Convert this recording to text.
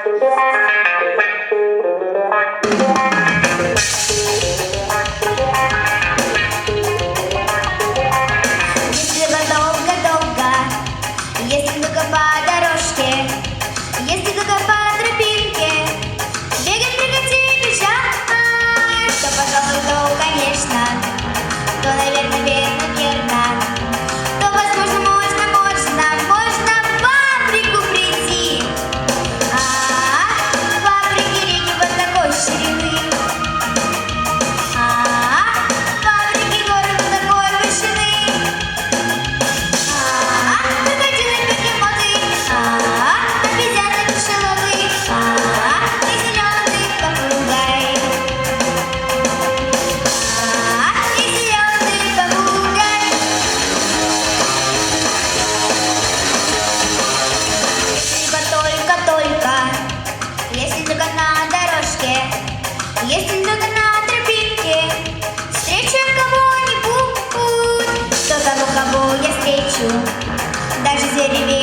Если только по дорожке, если только по тропинке бегать, прыгать и бежать, то, пожалуй, то, конечно, то, наверное, верно, то, возможно, можно в фабрику прийти. Фабрики реки вот такой ширины, фабрики горы вот такой вышины. Если только на дорожке, если только на тропинке встречу кого-нибудь, то того, кого я встречу, даже за деревья.